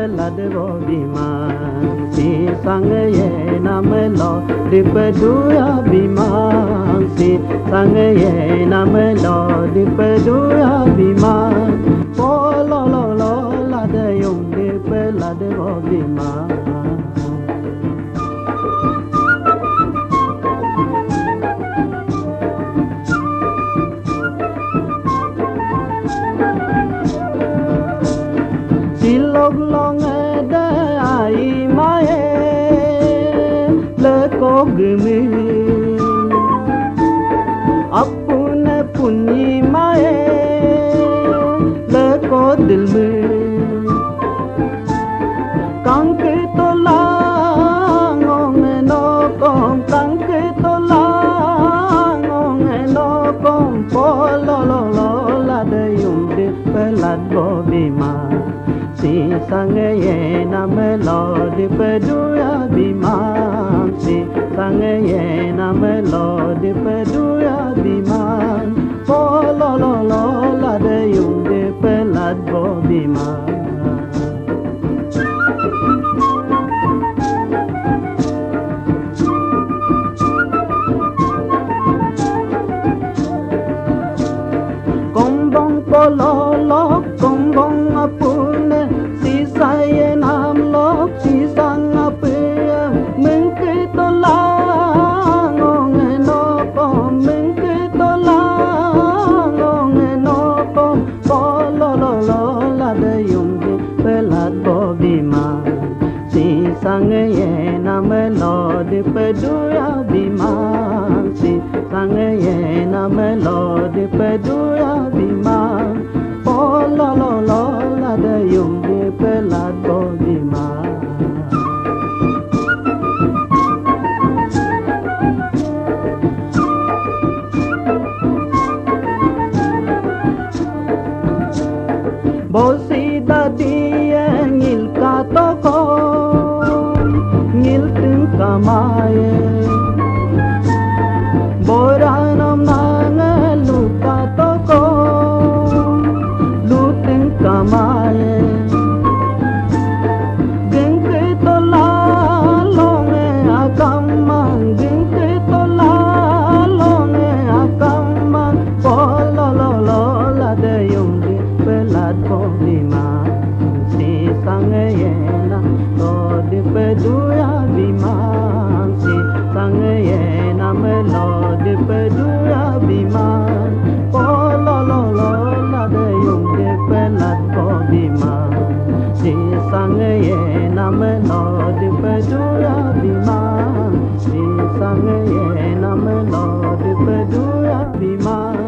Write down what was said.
la de bima si sang ye nam lo dipadu ya bima si sang ye nam lo dipadu ya bima po lo la de yum dip la de bima log long da ai mai le ko gmi apune punni mai le ko dil mein kang ke to la ngong no kom kang ke to la ngong no kom po lo la de yum de pelat bo bima si sang ye nam lo dipadu ya bima si sang ye nam lo dipadu ya bima po lo la de yum de pelat bo bima kombong po lo kombong apune saya nam lok si sang ape meng ke to la ngong no kom meng ke to la ngong no kom po lo la de yum de pelat bo bima si sang ye nam lo de pedu ya bima si sang ye nam lo de pedu ya bima po lo la de yum de pelat bo bima bo si da di ngil ka to ko ngil tin ka mai boranam nang lu ka to ko lu tin ka mai sang ye na lo dipadu ya bima si sang ye na me lo dipadu ya bima po lo la de yum de pelat bo bima si sang ye na me lo dipadu ya bima si sang ye na me lo dipadu ya bima